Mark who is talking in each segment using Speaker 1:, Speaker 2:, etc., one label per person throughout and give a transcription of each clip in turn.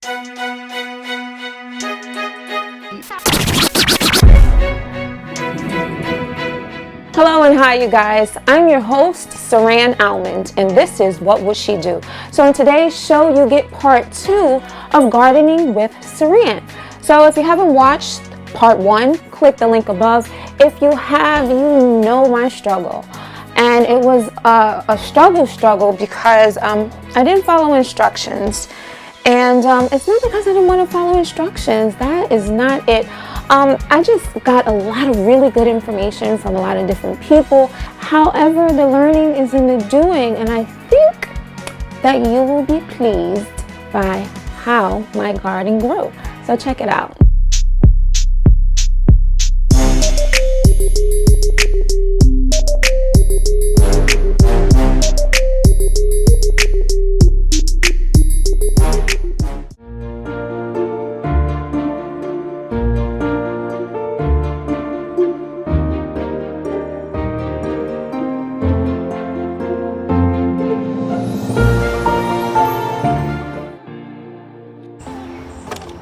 Speaker 1: Hello and hi you guys, I'm your host Saran and this is What Would She Do? So in today's show you get part 2 of gardening with Saran. So if you haven't watched part 1, click the link above. If you have, you know my struggle. And it was a struggle because I didn't follow instructions. And it's not because I didn't want to follow instructions. That is not it. I just got a lot of really good information from a lot of different people. However, the learning is in the doing, and I think that you will be pleased by how my garden grew. So check it out.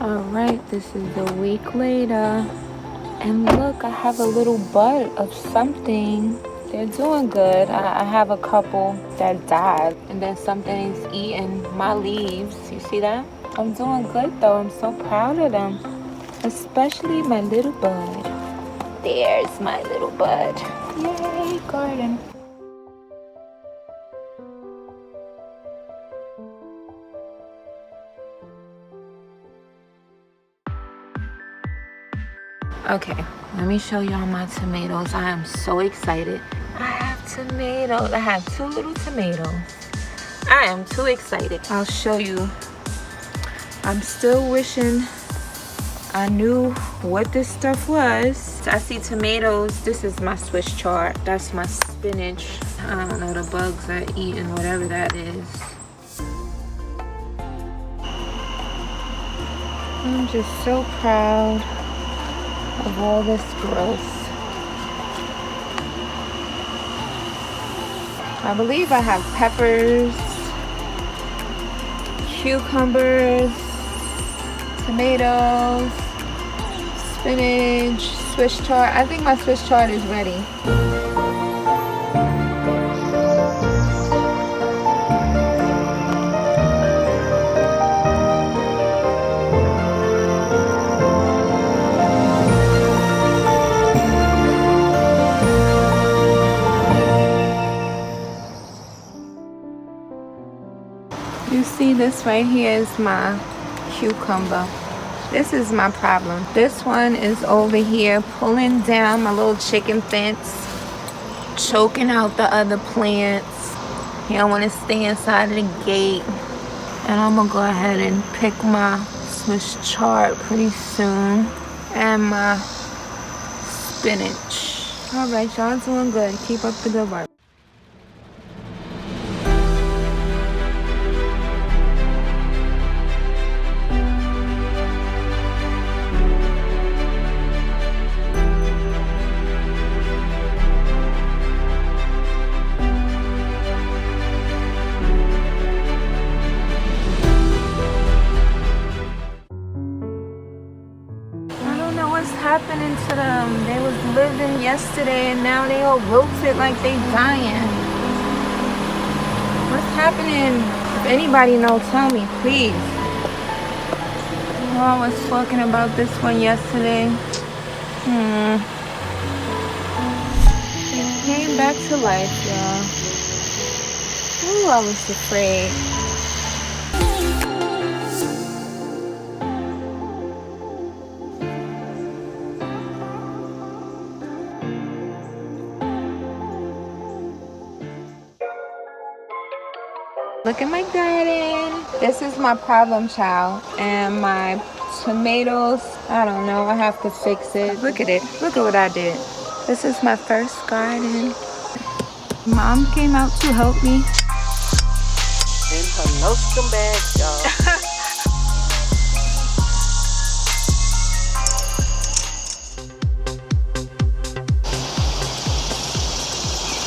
Speaker 1: Alright, this is a week later, and look, I have a little bud of something. They're doing good. I have a couple that died, and then something's eating my leaves. You see that? I'm doing good though. I'm so proud of them, especially my little bud. There's my little bud. Yay, garden. Okay, let me show y'all my tomatoes. I am so excited. I have tomatoes. I have 2 little tomatoes. I am too excited. I'll show you. I'm still wishing I knew what this stuff was. I see tomatoes. This is my Swiss chard. That's my spinach. I don't know, the bugs are eating whatever that is. I'm just so proud of all this growth. I believe I have peppers, cucumbers, tomatoes, spinach, Swiss chard. I think my Swiss chard is ready. You see, this right here is my cucumber. This is my problem. This one is over here pulling down my little chicken fence, choking out the other plants. He don't want to stay inside of the gate. And I'm gonna go ahead and pick my Swiss chard pretty soon, and my spinach. All right, y'all doing good. Keep up the good work. Happening to them. They was living yesterday and now they all wilted like they dying. What's happening? If anybody knows, tell me, please. Oh, I was talking about this one yesterday. It came back to life, y'all. Ooh, I was afraid. Look at my garden. This is my problem child. And my tomatoes, I don't know, I have to fix it. Look at it. Look at what I did. This is my first garden. Mom came out to help me.
Speaker 2: In her nostrum bag, y'all.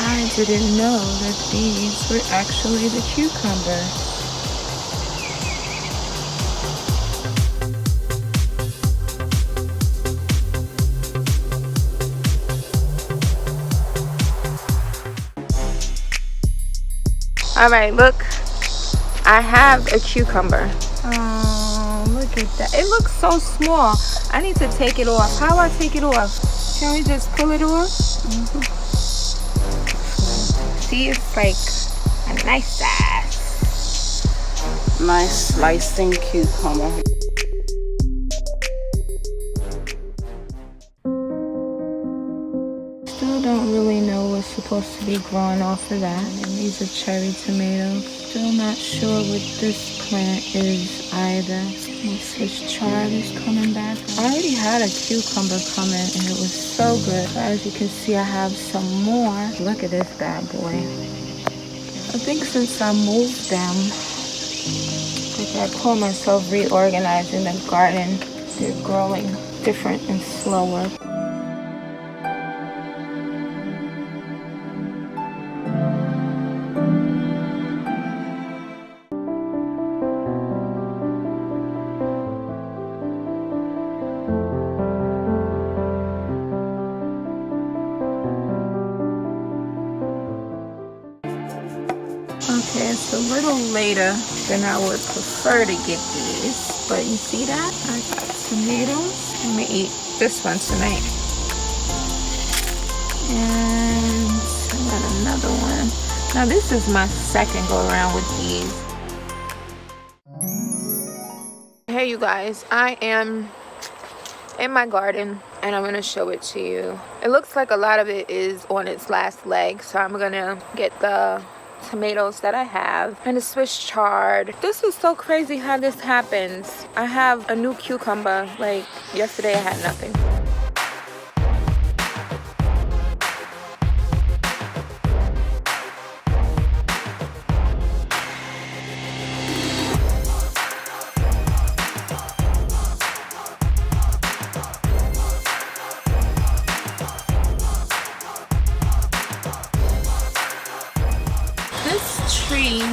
Speaker 1: I didn't know that these were actually the cucumbers. All right, look. I have a cucumber.
Speaker 3: Oh, look at that. It looks so small. I need to take it off. How do I take it off? Can we just pull it off? See, it's like a nice size.
Speaker 2: Nice slicing cucumber.
Speaker 3: Still don't really know what's supposed to be growing off of that. And these are cherry tomatoes. Still not sure what this plant is either. My Swiss chard is coming back. I already had a cucumber coming and it was so good. So as you can see, I have some more. Look at this bad boy. I think since I moved them, like I call myself reorganizing the garden. They're growing different and slower. Okay, it's a little later than I would prefer to get these, but you see that? I got tomatoes. I'm gonna eat this one tonight. And I got another one. Now this is my second go around with these. Hey you guys, I am in my garden and I'm gonna show it to you. It looks like a lot of it is on its last leg, so I'm gonna get the tomatoes that I have and the Swiss chard. This is so crazy how this happens. I have a new cucumber. Like yesterday I had nothing.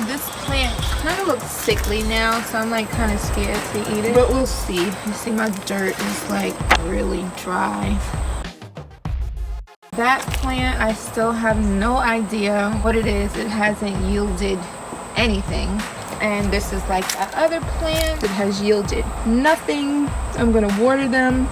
Speaker 3: This plant kind of looks sickly now, so I'm like kind of scared to eat it, but we'll see. You see my dirt is like really dry. That plant, I still have no idea what it is. It hasn't yielded anything. And this is like that other plant that has yielded nothing. I'm gonna water them.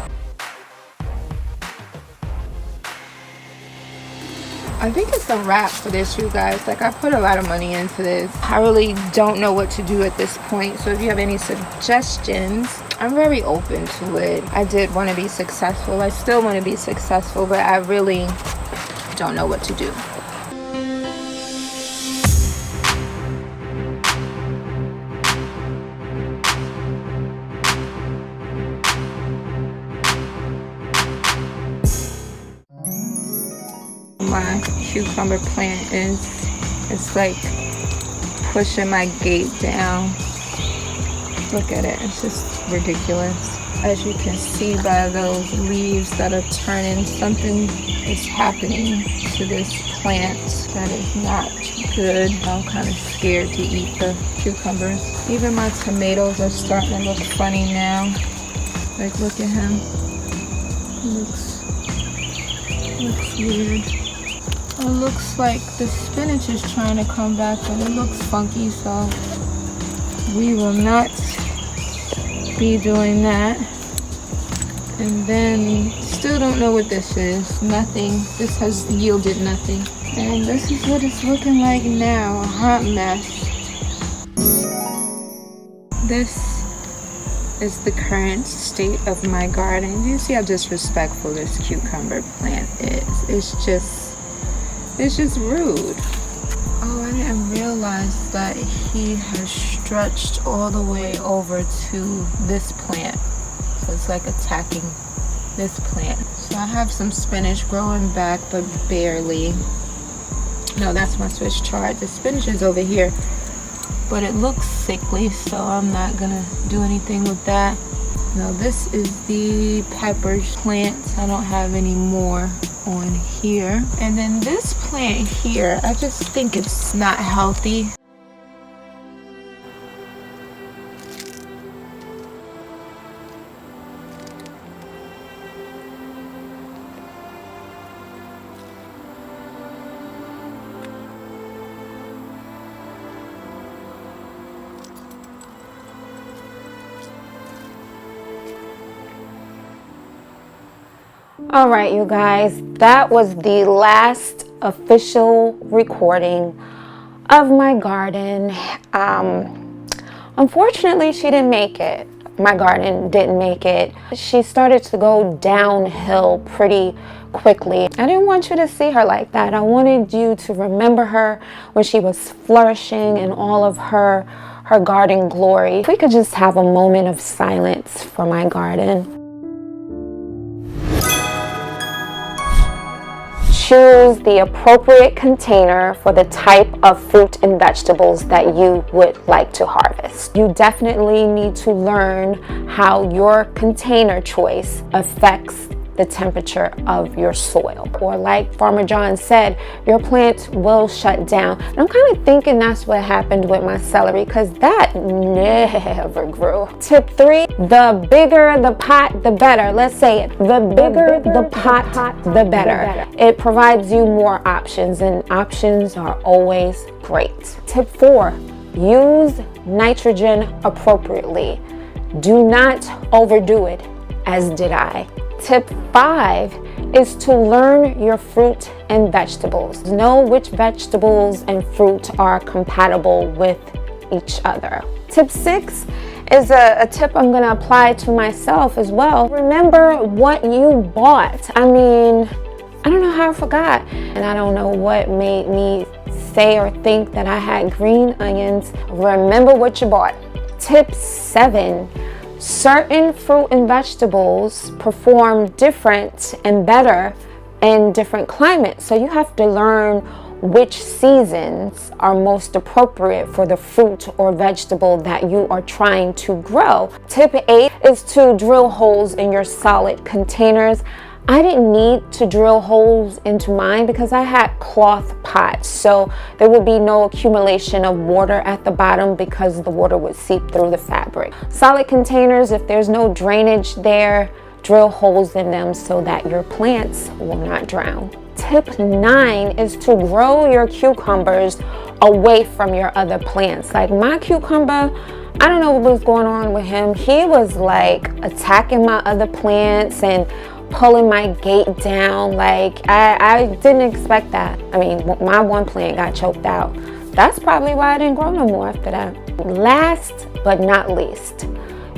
Speaker 3: I think it's a wrap for this, you guys. Like, I put a lot of money into this. I really don't know what to do at this point. So if you have any suggestions, I'm very open to it. I did want to be successful. I still want to be successful, but I really don't know what to do. My cucumber plant it's like pushing my gate down. Look at it, it's just ridiculous. As you can see by those leaves that are turning, something is happening to this plant that is not good. I'm kind of scared to eat the cucumbers. Even my tomatoes are starting to look funny now. Like, look at him. Looks weird. It looks like the spinach is trying to come back, but it looks funky, so we will not be doing that. And then, still don't know what this is. Nothing. This has yielded nothing. And this is what it's looking like now. A hot mess. This is the current state of my garden. You see how disrespectful this cucumber plant is. It's just rude. Oh, I didn't realize that he has stretched all the way over to this plant. So it's like attacking this plant. So I have some spinach growing back, but barely. No, that's my Swiss chard. The spinach is over here, but it looks sickly, so I'm not gonna do anything with that. Now this is the pepper plant. I don't have any more on here. And then this plant here, I just think it's not healthy.
Speaker 1: All right, you guys, that was the last official recording of my garden. Unfortunately, she didn't make it. My garden didn't make it. She started to go downhill pretty quickly. I didn't want you to see her like that. I wanted you to remember her when she was flourishing in all of her garden glory. If we could just have a moment of silence for my garden. Choose the appropriate container for the type of fruit and vegetables that you would like to harvest. You definitely need to learn how your container choice affects the temperature of your soil. Or like Farmer John said, your plant will shut down. And I'm kind of thinking that's what happened with my celery, because that never grew. Tip 3, the bigger the pot, the better. Let's say it. The bigger the pot, the better. It provides you more options, and options are always great. Tip 4, use nitrogen appropriately. Do not overdo it, as did I. Tip 5 is to learn your fruit and vegetables. Know which vegetables and fruit are compatible with each other. Tip 6 is a tip I'm going to apply to myself as well. Remember what you bought. I mean, I don't know how I forgot, and I don't know what made me say or think that I had green onions. Remember what you bought. Tip 7. Certain fruit and vegetables perform different and better in different climates. So you have to learn which seasons are most appropriate for the fruit or vegetable that you are trying to grow. Tip 8 is to drill holes in your solid containers. I didn't need to drill holes into mine because I had cloth pots, so there would be no accumulation of water at the bottom because the water would seep through the fabric. Solid containers, if there's no drainage there, drill holes in them so that your plants will not drown. Tip 9 is to grow your cucumbers away from your other plants. Like my cucumber, I don't know what was going on with him. He was like attacking my other plants and pulling my gate down. Like I didn't expect that. I mean, my one plant got choked out. That's probably why I didn't grow no more after that. Last but not least,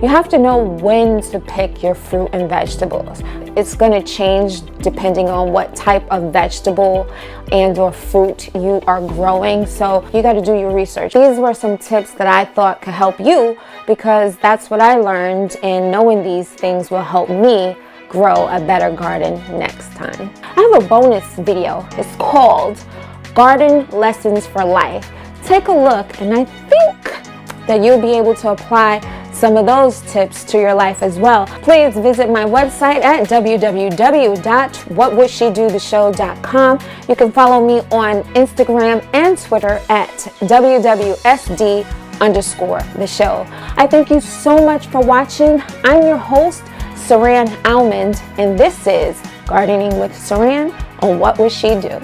Speaker 1: you have to know when to pick your fruit and vegetables. It's going to change depending on what type of vegetable and or fruit you are growing. So you got to do your research. These were some tips that I thought could help you, because that's what I learned, and knowing these things will help me grow a better garden next time. I have a bonus video. It's called Garden Lessons for Life. Take a look, and I think that you'll be able to apply some of those tips to your life as well. Please visit my website at www.whatwouldshedothe.show.com. You can follow me on Instagram and Twitter at wwsd_the_show. I thank you so much for watching. I'm your host, Saran Almond, and this is Gardening with Saran on What Would She Do?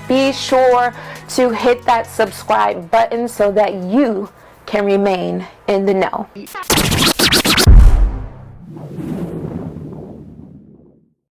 Speaker 1: Be sure to hit that subscribe button so that you can remain in the know.